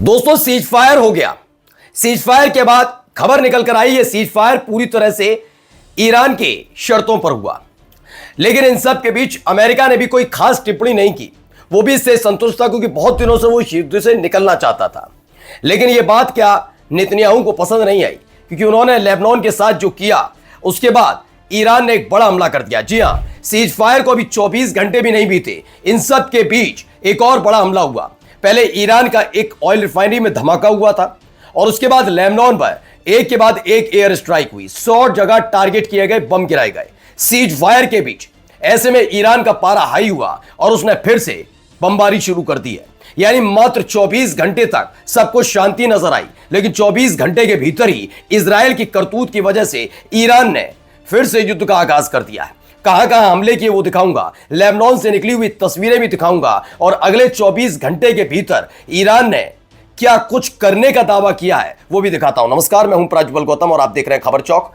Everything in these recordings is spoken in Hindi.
दोस्तों सीज फायर हो गया। सीज फायर के बाद खबर निकल कर आई है सीज फायर पूरी तरह से ईरान के शर्तों पर हुआ, लेकिन इन सब के बीच अमेरिका ने भी कोई खास टिप्पणी नहीं की। वो भी इससे संतुष्ट था क्योंकि बहुत दिनों से वो युद्ध से निकलना चाहता था। लेकिन यह बात क्या नेतन्याहू को पसंद नहीं आई, क्योंकि उन्होंने लेबनान के साथ जो किया उसके बाद ईरान ने एक बड़ा हमला कर दिया। जी हां, सीज फायर को अभी 24 घंटे भी नहीं बीते, इन सब के बीच एक और बड़ा हमला हुआ। पहले ईरान का एक ऑयल रिफाइनरी में धमाका हुआ था और उसके बाद लेबनान पर एक के बाद एक एयर स्ट्राइक हुई। 100 जगह टारगेट किए गए, बम गिराए गए सीज फायर के बीच। ऐसे में ईरान का पारा हाई हुआ और उसने फिर से बमबारी शुरू कर दी है। यानी मात्र 24 घंटे तक सबको शांति नजर आई, लेकिन 24 घंटे के भीतर ही इजराइल की करतूत की वजह से ईरान ने फिर से युद्ध का आगाज कर दिया है। कहां कहां हमले किए वो दिखाऊंगा, लेबनान से निकली हुई तस्वीरें भी दिखाऊंगा और अगले 24 घंटे के भीतर ईरान ने क्या कुछ करने का दावा किया है वो भी दिखाता हूं। नमस्कार, मैं हूं प्रज्वल गौतम और आप देख रहे हैं खबर चौक।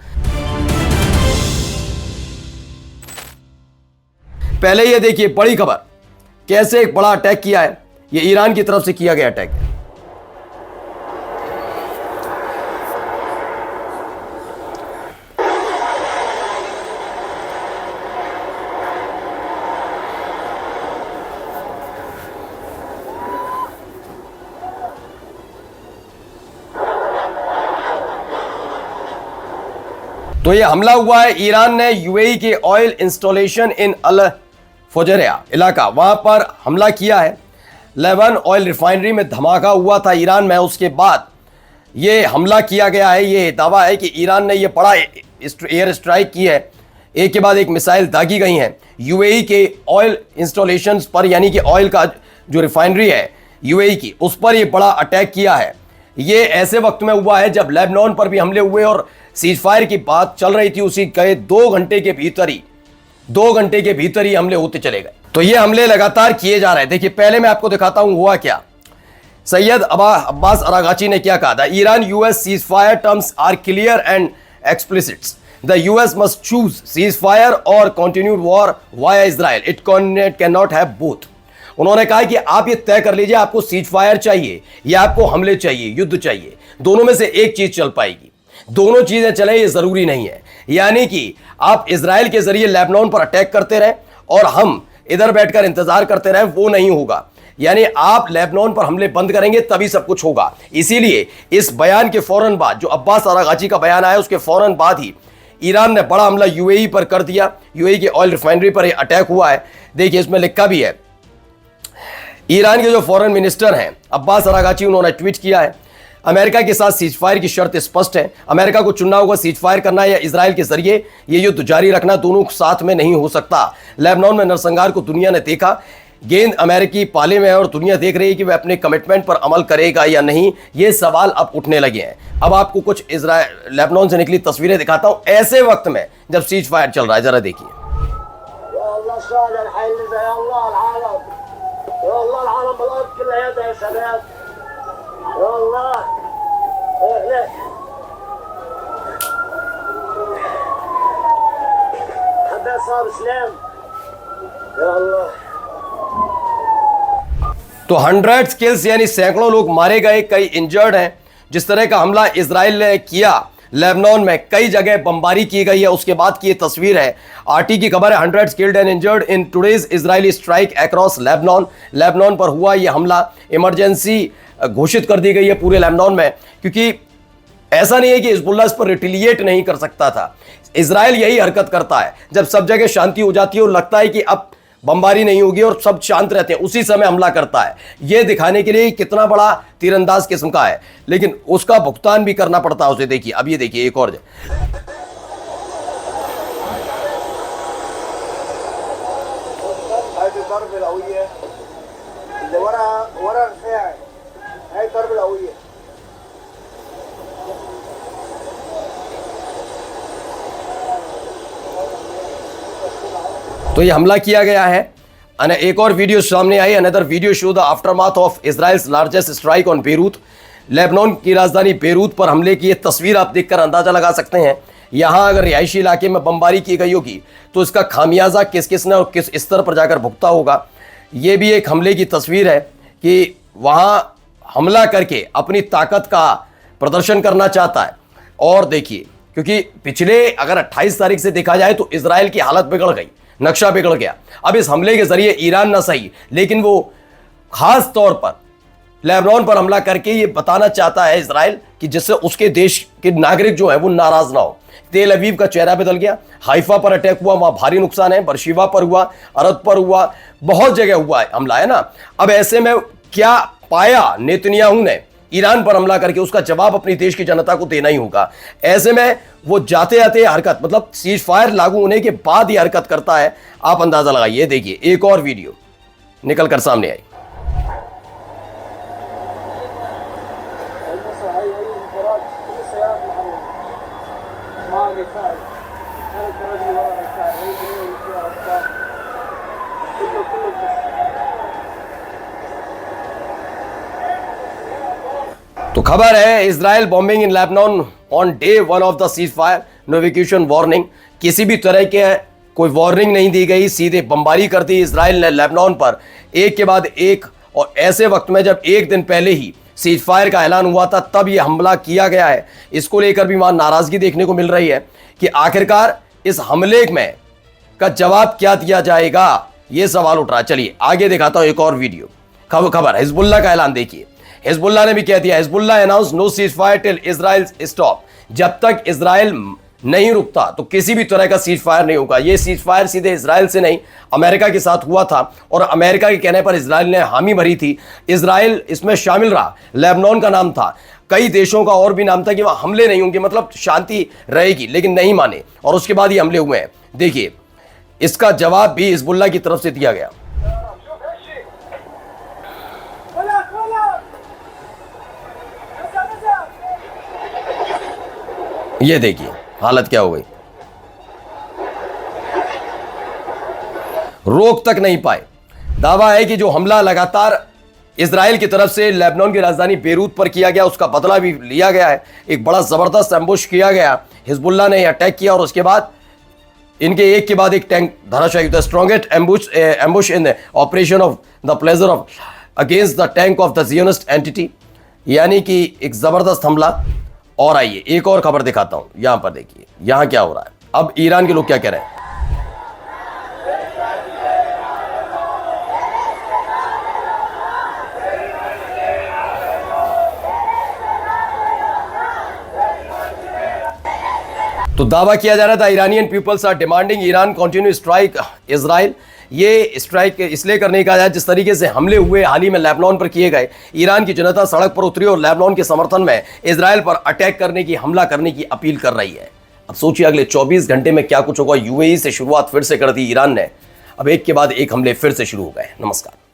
पहले ये देखिए बड़ी खबर, कैसे एक बड़ा अटैक किया है। ये ईरान की तरफ से किया गया अटैक है। तो ये हमला हुआ है, ईरान ने यूएई के ऑयल इंस्टॉलेशन इन अल फुजैरा इलाका, वहां पर हमला किया है। लेबनान ऑयल रिफाइनरी में धमाका हुआ था ईरान में, उसके बाद ये हमला किया गया है। ये दावा है कि ईरान ने ये बड़ा एयर स्ट्राइक की है, एक के बाद एक मिसाइल दागी गई हैं यूएई के ऑयल इंस्टॉलेशंस पर, यानी कि ऑयल का जो रिफाइनरी है यूएई की, उस पर ये बड़ा अटैक किया है। ये ऐसे वक्त में हुआ है जब लेबनान पर भी हमले हुए और सीज फायर की बात चल रही थी। उसी कहे 2 घंटे के भीतर ही हमले होते चले गए। तो ये हमले लगातार किए जा रहे हैं। देखिए पहले मैं आपको दिखाता हूं हुआ क्या। सैयद अब्बास अरागाची ने क्या कहा था, Iran US cease fire terms are clear and explicit, the US must choose cease fire or continued war via Israel, it can not have both. उन्होंने कहा कि आप ये तय कर लीजिए, आपको सीज फायर चाहिए या आपको हमले चाहिए, युद्ध चाहिए, दोनों में से एक चीज चल पाएगी। दोनों चीजें चले ये जरूरी नहीं है। यानी कि आप इजराइल के जरिए लेबनान पर अटैक करते रहे और हम इधर बैठकर इंतजार करते रहे, वो नहीं होगा। यानी आप लेबनान पर हमले बंद करेंगे तभी सब कुछ होगा। इसीलिए इस बयान के फौरन बाद, जो अब्बास अरागाची का बयान आया उसके फौरन बाद ही ईरान ने बड़ा हमला यूएई पर कर दिया। यूएई के ऑयल रिफाइनरी पर यह अटैक हुआ है। देखिए इसमें लिखा भी है, ईरान के जो फॉरेन मिनिस्टर हैं अब्बास अरागाची, उन्होंने ट्वीट किया है, अमेरिका के साथ सीज फायर की शर्त स्पष्ट है। अमेरिका को चुनना होगा सीज फायर करना या इजराइल के जरिए ये युद्ध जारी रखना, दोनों साथ में नहीं हो सकता। लेबनान में नरसंहार को दुनिया ने देखा, गेंद अमेरिकी पाले में है और दुनिया देख रही है कि वह अपने कमिटमेंट पर अमल करेगा या नहीं। ये सवाल अब उठने लगे हैं। अब आपको कुछ इजराइल लेबनान से निकली तस्वीरें दिखाता हूं ऐसे वक्त में जब सीज फायर चल रहा है, जरा देखिए। तो 100 किल्स यानी सैकड़ों लोग मारे गए, कई इंजर्ड हैं। जिस तरह का हमला इजराइल ने किया लेबनान में, कई जगह बमबारी की गई है, उसके बाद की ये तस्वीर है। आरटी की खबर है, 100 killed and injured in today's Israeli strike across Lebanon. Lebanon पर हुआ ये हमला, इमरजेंसी घोषित कर दी गई है पूरे लेबनान में, क्योंकि ऐसा नहीं है कि हिजबुल्लाह इस पर रिटेलिएट नहीं कर सकता था। इजराइल यही हरकत करता है, जब सब जगह शांति हो जाती है और लगता है कि अब बमबारी नहीं होगी और सब शांत रहते हैं, उसी समय हमला करता है। यह दिखाने के लिए कितना बड़ा तीरंदाज किस्म का है, लेकिन उसका भुगतान भी करना पड़ता है उसे। देखिए अब ये देखिए एक और तो ये हमला किया गया है। एक और वीडियो सामने आई, another video show the aftermath of Israel's largest strike on Beirut. Lebanon की राजधानी बेरूत पर हमले की तस्वीर आप देखकर अंदाजा लगा सकते हैं। यहां अगर रिहायशी इलाके में बमबारी की गई होगी तो इसका खामियाजा किस किस ने और किस स्तर पर जाकर भुगता होगा। ये भी एक हमले की तस्वीर है कि वहां हमला करके अपनी ताकत का प्रदर्शन करना चाहता है। और देखिए, क्योंकि पिछले अगर 28 तारीख से देखा जाए तो इजराइल की हालत बिगड़ गई, नक्शा बिगड़ गया। अब इस हमले के जरिए ईरान ना सही, लेकिन वो खास तौर पर लेबनान पर हमला करके ये बताना चाहता है इजराइल कि जिससे उसके देश के नागरिक जो है वो नाराज ना हो। तेल अवीव का चेहरा बदल गया, हाइफा पर अटैक हुआ, वहां भारी नुकसान है, बरशीवा पर हुआ, अरद पर हुआ, बहुत जगह हुआ है हमला, है ना। अब ऐसे में क्या पाया नेतन्याहू ने ईरान पर हमला करके, उसका जवाब अपनी देश की जनता को देना ही होगा। ऐसे में वो जाते जाते हरकत, मतलब सीज फायर लागू होने के बाद ही हरकत करता है। आप अंदाजा लगाइए। देखिए एक और वीडियो निकल कर सामने आई। तो खबर है, Israel bombing in Lebanon on day 1 of the ceasefire, no evacuation warning. किसी भी तरह के कोई वार्निंग नहीं दी गई, सीधे बमबारी कर दी इजराइल ने लेबनान पर एक के बाद एक। और ऐसे वक्त में जब एक दिन पहले ही सीज फायर का ऐलान हुआ था, तब यह हमला किया गया है। इसको लेकर भी वहां नाराजगी देखने को मिल रही है कि आखिरकार इस हमले में का जवाब क्या दिया जाएगा, यह सवाल उठ रहा है। चलिए आगे दिखाता हूं एक और वीडियो। खबर हिजबुल्लाह का ऐलान देखिए। हिजबुल्लाह ने भी कह दिया, Hezbollah announce no ceasefire till Israel stop. जब तक इजराइल नहीं रुकता तो किसी भी तरह का सीज फायर नहीं होगा। यह सीज फायर सीधे इजराइल से नहीं, अमेरिका के साथ हुआ था और अमेरिका के कहने पर इजराइल ने हामी भरी थी। इजराइल इसमें शामिल रहा, लेबनान का नाम था, कई देशों का और भी नाम था कि वहां हमले नहीं होंगे, मतलब शांति रहेगी, लेकिन नहीं माने और उसके बाद ही हमले हुए हैं। देखिए इसका जवाब भी हिजबुल्लाह की तरफ से दिया गया। ये देखिए हालत क्या हो गई, रोक तक नहीं पाए। दावा है कि जो हमला लगातार इजराइल की तरफ से लेबनान की राजधानी बेरूत पर किया गया, उसका बदला भी लिया गया है। एक बड़ा जबरदस्त एम्बुश किया गया, हिजबुल्लाह ने अटैक किया और उसके बाद इनके एक के बाद एक टैंक धराशायी हुआ। Strongest ambush in the operation of the pleasure of against the tank of the Zionist entity, यानी कि एक जबरदस्त हमला। और आइए एक और खबर दिखाता हूं, यहां पर देखिए यहां क्या हो रहा है। अब ईरान के लोग क्या कह रहे हैं। तो दावा किया जा रहा था, Iranian peoples are demanding Iran continue strike Israel. ये स्ट्राइक इसलिए करने का है, जिस तरीके से हमले हुए हाल ही में लेबनान पर किए गए, ईरान की जनता सड़क पर उतरी और लेबनान के समर्थन में इजराइल पर अटैक करने की, हमला करने की अपील कर रही है। अब सोचिए अगले 24 घंटे में क्या कुछ होगा। यूएई से शुरुआत फिर से कर दी ईरान ने, अब एक के बाद एक हमले फिर से शुरू हो गए। नमस्कार।